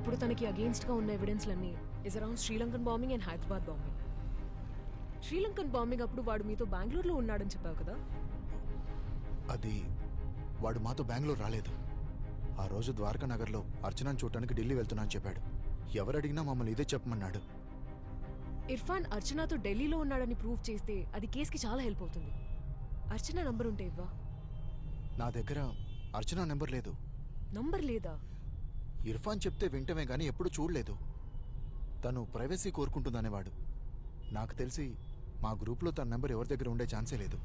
ఇప్పుడు తనకి అగేన్స్ట్ గా ఉన్న ఎవిడెన్స్లన్నీ is around Sri Lankan bombing and Hyderabad bombing. Sri Lankan bombing అప్పుడు వాడు మీతో బెంగళూరులో ఉన్నాడని చెప్పావు కదా? అది వాడు మాతో బెంగళూరు రాలేదు. ఆ రోజు ద్వారకా నగర్లో అర్చనను చూడటానికి ఢిల్లీ వెళ్తున్నాను చెప్పాడు. ఎవరు అడిగినా మమ్మల్ని ఇదే చెప్పమన్నాడు. ఇర్ఫాన్ అర్చనతో ఢిల్లీలో ఉన్నాడని ప్రూవ్ చేస్తే అది కేసుకి చాలా హెల్ప్ అవుతుంది. అర్చన నంబర్ ఉంటే ఇవ్వా? నా దగ్గర అర్చన నెంబర్ లేదు. నంబర్ లేదా? ఇర్ఫాన్ చెప్తే వింటమే గానీ ఎప్పుడు చూడలేదు. తను ప్రైవసీ కోరుకుంటుందనేవాడు. నాకు తెలిసి మా గ్రూప్లో తన నెంబర్ ఎవరి దగ్గర ఉండే ఛాన్సే లేదు.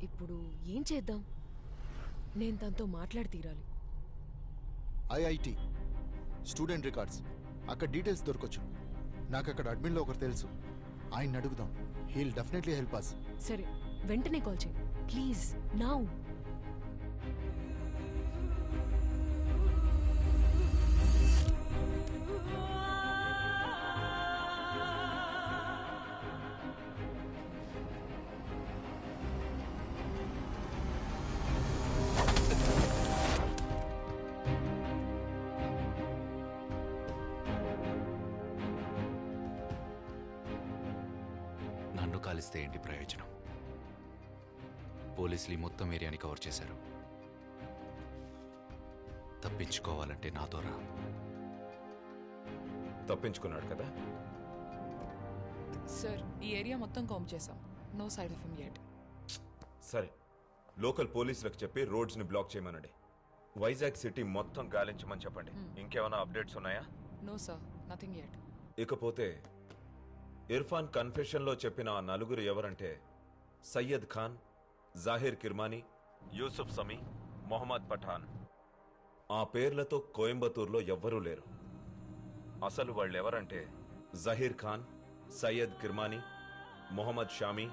ఇప్పుడు ఏం చేద్దాం? నేను తనతో మాట్లాడి తీరాలి. ఐఐటి స్టూడెంట్ రికార్డ్స్ అక్కడ డీటెయిల్స్ దొరకొచ్చు. నాకు అక్కడ అడ్మిన్లో ఒకరు తెలుసు. ఆయన్ని అడుగుదాం. He'll definitely help us. సరే, వెంటనే కాల్ చేయి ప్లీజ్. నౌ. నన్ను కాలిస్తే ఏంటి ప్రయోజనం? పోలీసులు ఈ మొత్తం ఏరియాని కవర్ చేశారు. తప్పించుకోవాలంటే నాతో రా. తప్పించుకున్నాడు కదా? సార్, ఈ ఏరియా మొత్తం కాంప్ చేశాం. నో సైడ్ ఆఫ్ హిమ్ యెట్. సరే, లోకల్ పోలీసులకు చెప్పి రోడ్స్ ని బ్లాక్ చేయమనండి. వైజాగ్ సిటీ మొత్తం గాలించమని చెప్పండి. ఇంకేమైనా అప్డేట్స్ ఉన్నాయా? No sir, nothing yet. ఇకపోతే ఇర్ఫాన్ కన్ఫెషన్లో చెప్పిన ఆ నలుగురు ఎవరంటే సయ్యద్ ఖాన్, జాహిర్ కిర్మానీ, యూసుఫ్ సమీ, మొహమ్మద్ పఠాన్. ఆ పేర్లతో కోయంబత్తూర్లో ఎవ్వరూ లేరు. అసలు వాళ్ళెవరంటే జహీర్ ఖాన్, సయ్యద్ కిర్మానీ, మొహమ్మద్ షామీ,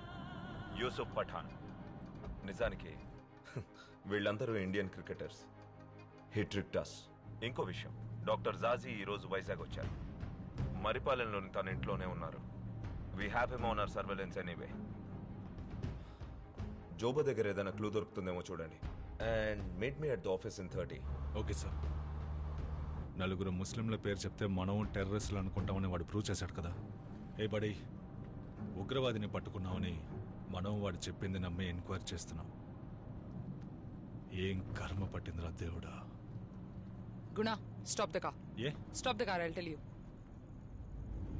యూసుఫ్ పఠాన్. నిజానికి వీళ్ళందరూ ఇండియన్ క్రికెటర్స్. హిట్రిక్టాస్. ఇంకో విషయం, డాక్టర్ జాజీ ఈరోజు వైజాగ్ వచ్చారు. మరిపాలెంలోని తన ఇంట్లోనే ఉన్నారు. We have him on our surveillance anyway. జోబా దగ్గర ఏదైనా క్లూ దొరుకుతుందేమో చూడండి. And meet me at the office in 30. Okay sir. నలుగురు ముస్లింల పేరు చెప్తే మనం టెర్రరిస్టులు అనుకుంటామని వాడు ప్రూవ్ చేశాడు కదా. ఏ బడీ, ఉగ్రవాదిని పట్టుకున్నామని మనం వాడు చెప్పింది నమ్మి ఎంక్వైరీ చేస్తున్నాం. ఏం కర్మ పట్టిందిరా దేవుడా. గుణ, stop the car. A stop the car, I'll tell you.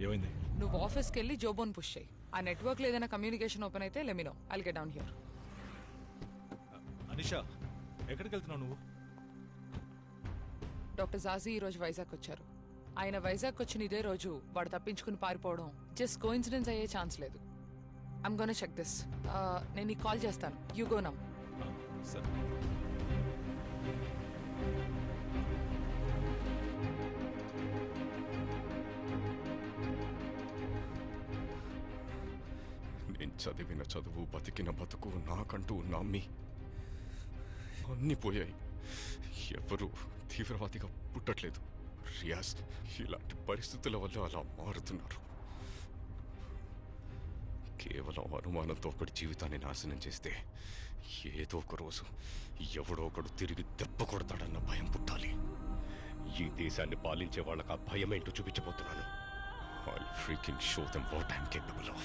ఏమైంది? నువ్వు ఆఫీస్కి వెళ్ళి జోబోన్ పుష్ చేయి. ఆ నెట్వర్క్లో ఏదైనా కమ్యూనికేషన్ ఓపెన్ అయితే let me know. I'll get down here. Anisha, ఎక్కడికి వెళ్తున్నావు నువ్వు? డాక్టర్ జాజీ ఈరోజు వైజాగ్ వచ్చారు. ఆయన వైజాగ్ వచ్చిన ఇదే రోజు వాడు తప్పించుకుని పారిపోవడం జస్ట్ కోఇన్సిడెన్స్ అయ్యే ఛాన్స్ లేదు. I'm gonna check this. నేను నీకు కాల్ చేస్తాను. You go now. సరే. నేను చదివిన చదువు, బతికిన బతుకు, నాకంటూ నమ్మి అన్నీ పోయాయి. ఎవరు తీవ్రవాదిగా పుట్టట్లేదు రియాజ్. ఇలాంటి పరిస్థితుల వల్ల అలా మారుతున్నారు. కేవలం అనుమానంతో ఒకటి జీవితాన్ని నాశనం చేస్తే ఏదో ఒక రోజు ఎవడో ఒకడు తిరిగి దెబ్బ కొడతాడన్న భయం పుట్టాలి. ఈ దేశాన్ని పాలించే వాళ్ళకి ఆ భయం ఏంటో చూపించబోతున్నాను. I'll freaking show them what I'm capable of.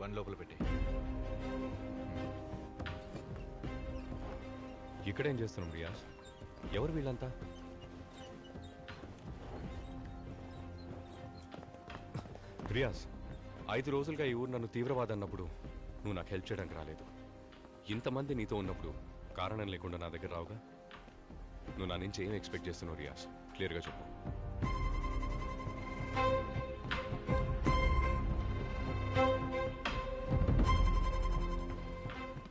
One లోపల పెట్టి. ఇక్కడేం చేస్తున్నాం రియాజ్? ఎవరు వీళ్ళంతా? రియాజ్, 5 రోజులుగా ఈ ఊరు నన్ను తీవ్రవాది అన్నప్పుడు నువ్వు నాకు హెల్ప్ చేయడానికి రాలేదు. ఇంతమంది నీతో ఉన్నప్పుడు కారణం లేకుండా నా దగ్గర రావుగా. నువ్వు నా నుంచి ఏం ఎక్స్పెక్ట్ చేస్తున్నావు రియాజ్? క్లియర్గా చెప్పు.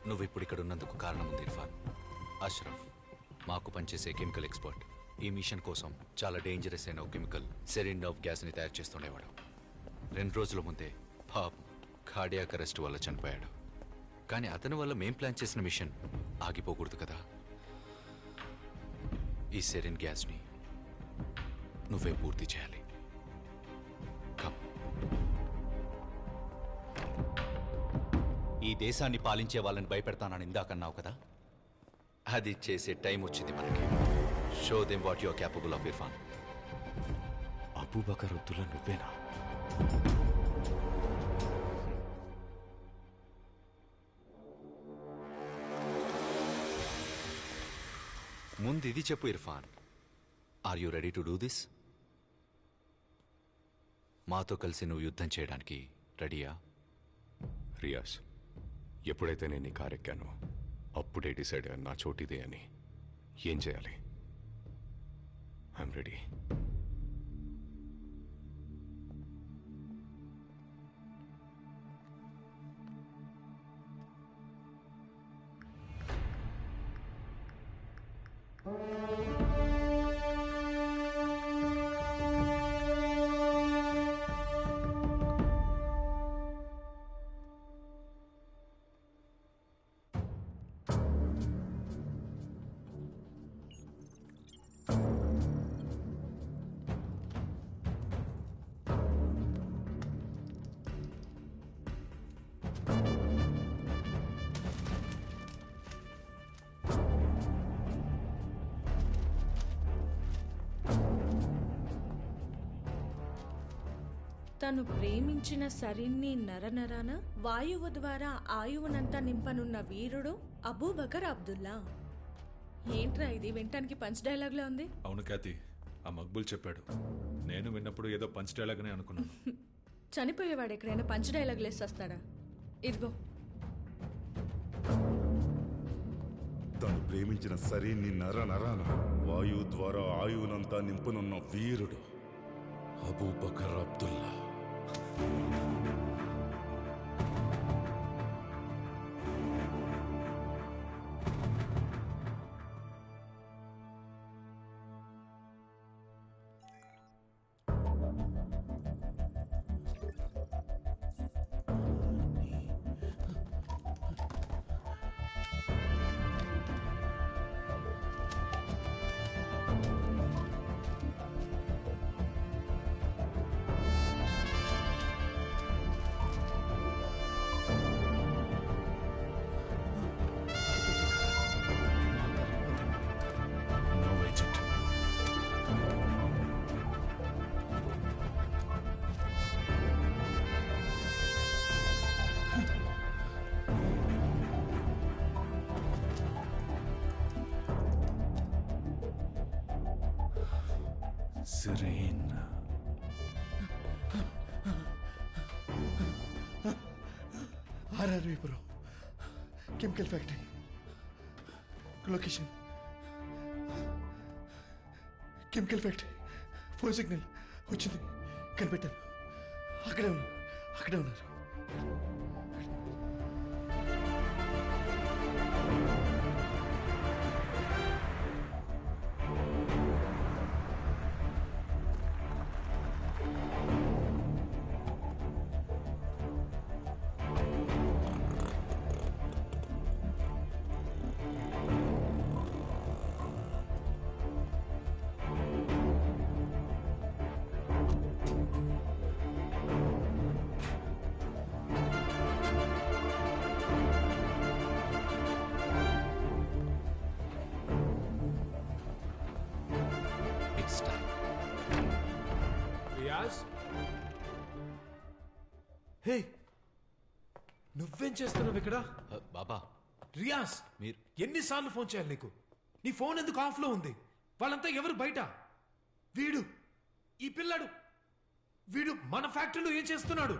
నువ్వు ఇప్పుడు ఇక్కడ ఉన్నందుకు కారణం ఉంది ఇర్ఫాన్. అష్రఫ్ మాకు పనిచేసే కెమికల్ ఎక్స్పర్ట్. ఈ మిషన్ కోసం చాలా డేంజరస్ అయిన ఒక కెమికల్ సెరిన్ ఆఫ్ గ్యాస్ని తయారు చేస్తుండేవాడు. 2 రోజుల ముందే పాపం కార్డియాక్ అరెస్ట్ వల్ల చనిపోయాడు. కానీ అతని వల్ల మేం ప్లాన్ చేసిన మిషన్ ఆగిపోకూడదు కదా. ఈ సెరిన్ గ్యాస్ని నువ్వే పూర్తి చేయాలి. కమ్. ఈ దేశాన్ని పాలించే వాళ్ళని భయపెడతానని ఇందాకన్నావు కదా. అది చేసే టైం వచ్చింది మనకి. Show them what you are capable of, Irfan. Abubakar Abdullah నువ్వేనా? ముందు ఇది చెప్పు Irfan, are you ready to do this? మాతో కలిసి నువ్వు యుద్ధం చేయడానికి రెడీయా? రియాజ్, ఎప్పుడైతే నేను ఈ కారు ఎక్కానో అప్పుడే డిసైడ్ అయ్యాను నా చోటిదే అని. ఏం చేయాలి? I'm ready. తను ప్రేమించిన సరిన్ని నరనరాన వాయువు ద్వారా ఆయువునంతా నింపనున్న వీరుడు అబూబకర్ అబ్దుల్లా. ఏంట్రా ఇది వినటానికి పంచ్ డైలాగ్లో ఉంది? అవును ఖ్యాతి, ఆ మక్బుల్ చెప్పాడు. నేను విన్నప్పుడు ఏదో పంచ్ డైలాగ్ అని అనుకున్నాను. చనిపోయేవాడు ఎక్కడైనా పంచ్ డైలాగ్ లేసేస్తాడా? ఇదిగో. తను ప్రేమించిన సరిన్ని నరనరాన వాయువు ద్వారా ఆయువునంతా నింపనున్న వీరుడు Abu Bakr Abdullah. Serene. RRV bro. Chemical factory. Location. Chemical factory. Phone signal. వచ్చింది. కనిపెట్టాను. అక్కడే ఉన్నారు. హే, నువ్వేం చేస్తున్నావు ఇక్కడ? బాబా రియాజ్, మీరు ఎన్నిసార్లు ఫోన్ చేయాలి నీకు? నీ ఫోన్ ఎందుకు ఆఫ్లో ఉంది? వాళ్ళంతా ఎవరు బయట? ఈ పిల్లాడు వీడు మన ఫ్యాక్టరీలో ఏం చేస్తున్నాడు?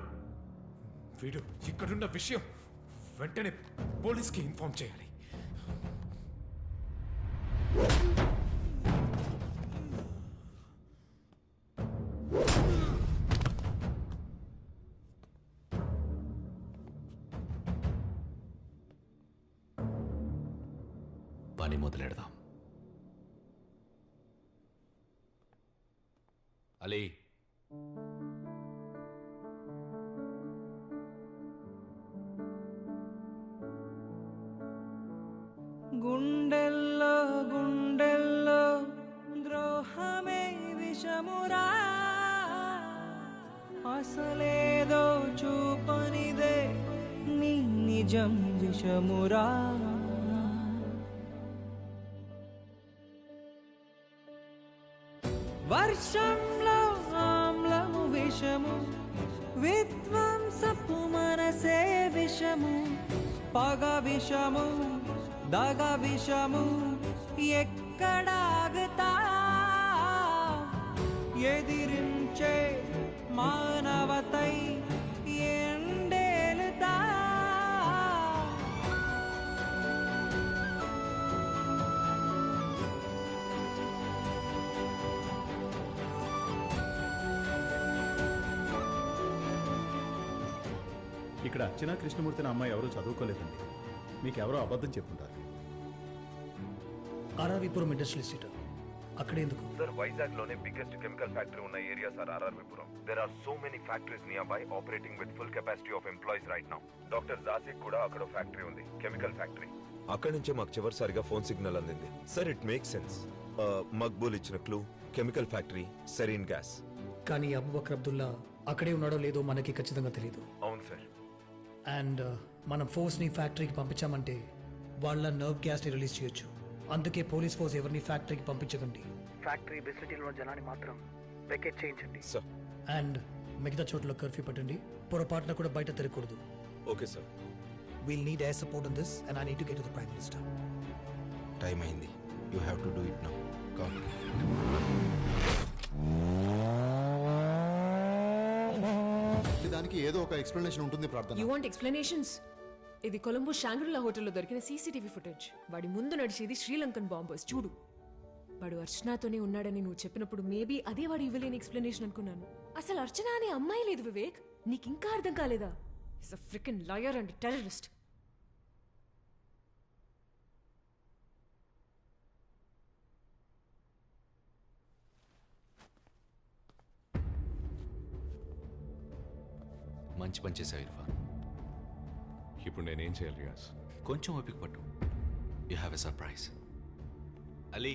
వీడు ఇక్కడున్న విషయం వెంటనే పోలీస్కి ఇన్ఫార్మ్ చేయాలి. పని మొదలెడదాం. అలీ గుండెల్లో గుండెల్లో ద్రోహమే విషమురా అసలేదో చూపనిదే నీ నిజం విషమురా వర్షంలో ఆమ్లము విషము విధ్వంసపు మనసే విషము పగ విషము దగ విషము ఎక్కడాగుతా ఎదిరించే మానవతై ఎండేలుతా ఇక్కడ అర్చనా కృష్ణమూర్తిని అమ్మాయి ఎవరూ చదువుకోలేదండి. మీకెవరో అబద్ధం చెప్పుంటారు. ఆర్ఆర్విపురం ఇండస్ట్రియల్ ఎస్టేట్ అక్కడ ఎందుకు సార్? వైజాగ్ లోనే బిగ్గెస్ట్ కెమికల్ ఫ్యాక్టరీ ఉన్న area sir RRV Puram. There are so many factories nearby operating with full capacity of employees right now. Doctor Jasik కూడా అక్కడ ఫ్యాక్టరీ ఉంది, కెమికల్ ఫ్యాక్టరీ. అక్కడి నుంచే మాకు చివరిసారిగా ఫోన్ సిగ్నల్ అందింది. Sir it make sense. Maqbool ఇచ్చిన clue chemical factory, sarin gas. కానీ అబూబకర్ అబ్దుల్లా అక్కడే ఉన్నాడో లేదో మనకి ఖచ్చితంగా తెలియదు. అవును సార్. అండ్ మనం ఫోర్స్ని ఫ్యాక్టరీకి పంపించామంటే వాళ్ళ నర్వ్ గ్యాస్ని రిలీజ్ చేయొచ్చు. అందుకే పోలీస్ ఫోర్స్ ఎవరిని ఫ్యాక్టరీకి పంపించకండి. ఫ్యాక్టరీ ఫెసిలిటీలో జనాన్ని మాత్రం వెకేట్ చేయించండి. అండ్ మిగతా చోట్ల కర్ఫ్యూ పెట్టండి. పొరపాటున కూడా బయట తిరగకూడదు. Okay sir. We'll need air support on this and I need to get to the Prime Minister. Time అయింది. You have to do it now. Come. దానికి ఏదో ఒక ఎక్స్ప్లెనేషన్ ఉంటుంది ప్రార్థన. You want explanations? ఇది కొలంబో షాంగ్రిలా హోటల్లో దొరికిన సీసీటీవీ ఫుటేజ్. వాడి ముందు నడిచేది శ్రీలంకన్ బాంబర్స్. చూడు, వాడు అర్చనాతోనే ఉన్నాడని నువ్వు చెప్పినప్పుడు మేబీ అదే వాడు ఇవ్వలేని ఎక్స్ప్లెనేషన్ అనుకున్నాను. అసలు అర్చన అనే అమ్మాయి లేదు వివేక్. నీకింకా అర్థం కాలేదా? Is a ఫ్రికన్ liar and terrorist. మంచి పని చేశావు ఇర్ఫాన్. ఇప్పుడు నేనేం చేయాలి రియాజ్? కొంచెం ఓపిక పట్టు. You have a surprise. Ali,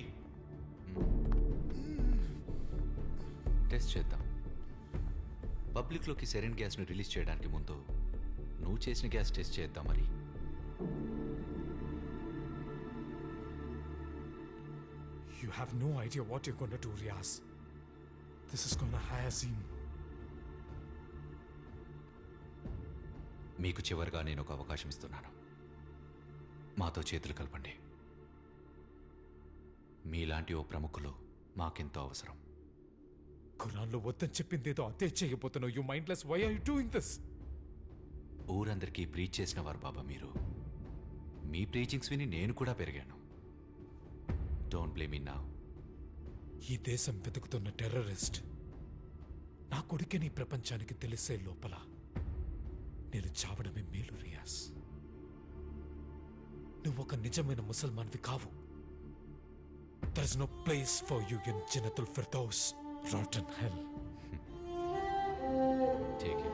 test చేద్దాం. పబ్లిక్లోకి సెరిన్ గ్యాస్ను రిలీజ్ చేయడానికి ముందు నువ్వు చేసిన గ్యాస్ టెస్ట్ చేద్దాం. మరి You have no idea what you're going to do, Riaz. This is going to hire scene. మీకు చివరిగా నేను ఒక అవకాశం ఇస్తున్నాను. మాతో చేతులు కలపండి. మీలాంటి ఓ ప్రముఖులు మాకెంతో అవసరం. ఖురాన్లో వద్దని చెప్పిందేదో అదే చేయబోతున్నావు. You mindless. Why are you doing this? ఊరందరికీ ప్రీచ్ చేసిన వారు బాబా మీరు. మీ ప్రీచింగ్స్ విని నేను కూడా పెరిగాను. Don't blame me now. ఈ దేశం వెతుకుతున్న టెర్రరిస్ట్ నా కొడుకే ప్రపంచానికి తెలిసే లోపల నేను చావడమే మేలు రియాజ్. నువ్వు ఒక నిజమైన ముసల్మాన్వి కావు. There is no place for you in Jannatul Firdaus, rotten hell. Take it.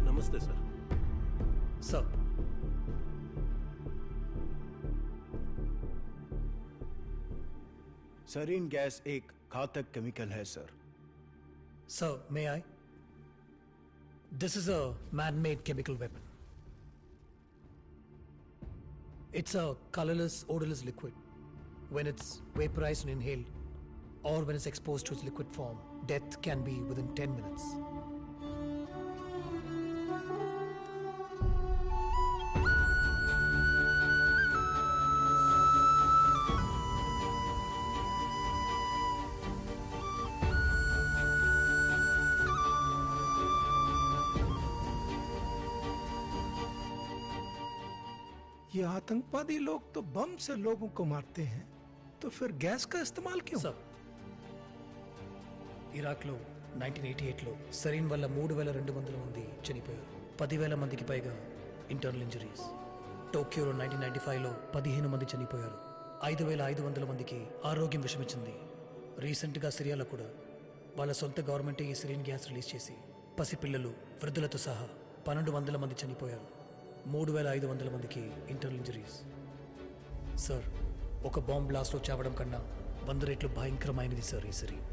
नमस्ते सर. सर, सरीन गैस एक घातक केमिकल है sir. Sir, may I? This is a man-made chemical weapon. It's a colorless, odorless liquid. When it's vaporized and inhaled, or when it's exposed to its liquid form, death can be within 10 minutes. ये आतंकवादी लोग तो बम से लोगों को मारते हैं, तो फिर गैस का इस्तेमाल क्यों? सर, ఇరాక్లో 1988లో సరీన్ వల్ల 3,200 మంది చనిపోయారు. 10,000 మందికి పైగా ఇంటర్నల్ ఇంజరీస్. టోక్యోలో 1995లో 15 మంది చనిపోయారు. 5,500 మందికి ఆరోగ్యం విషమిచ్చింది. రీసెంట్గా సిరియాలో కూడా వాళ్ళ సొంత గవర్నమెంటే ఈ సిరియన్ గ్యాస్ రిలీజ్ చేసి పసిపిల్లలు, వృద్ధులతో సహా 1,200 మంది చనిపోయారు. 3,500 మందికి ఇంటర్నల్ ఇంజరీస్. సార్, ఒక బాంబ్ బ్లాస్ట్లో చావడం కన్నా 100 రెట్లు భయంకరమైనది సార్ ఈ సిరియన్.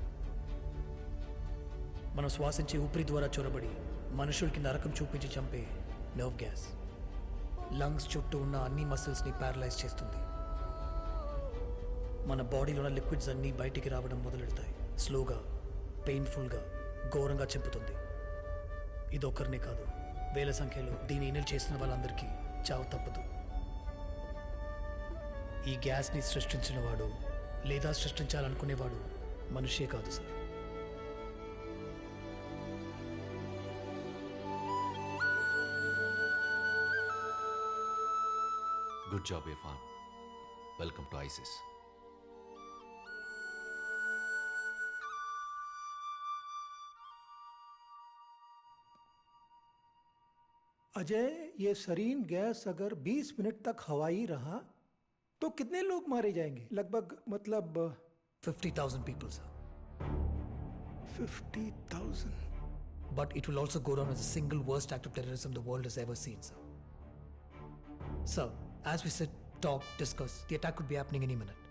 మనం శ్వాసించే ఊపిరి ద్వారా చొరబడి మనుషులకి నరకం చూపించి చంపే నర్వ్ గ్యాస్ లంగ్స్ చుట్టూ ఉన్న అన్ని మసిల్స్ని ప్యారలైజ్ చేస్తుంది. మన బాడీలో ఉన్న లిక్విడ్స్ అన్నీ బయటికి రావడం మొదలెడతాయి. స్లోగా, పెయిన్ఫుల్గా, ఘోరంగా చంపుతుంది. ఇదొక్కరినే కాదు, వేల సంఖ్యలో దీన్ని ఇన్హేల్ చేస్తున్న వాళ్ళందరికీ చావు తప్పదు. ఈ గ్యాస్ని సృష్టించిన వాడు లేదా సృష్టించాలనుకునేవాడు మనిషే కాదు sir. Good job Irfan. Welcome to ISIS. Ajay, ये सरीन गैस अगर 20 मिनट तक हवाई रहा तो कितने लोग मारे जाएंगे? लगभग मतलब 50,000 people, sir. 50,000. But it will also go down as the single worst act of terrorism the world has ever seen, sir. Sir, as we sit, talk, discuss, the attack could be happening any minute.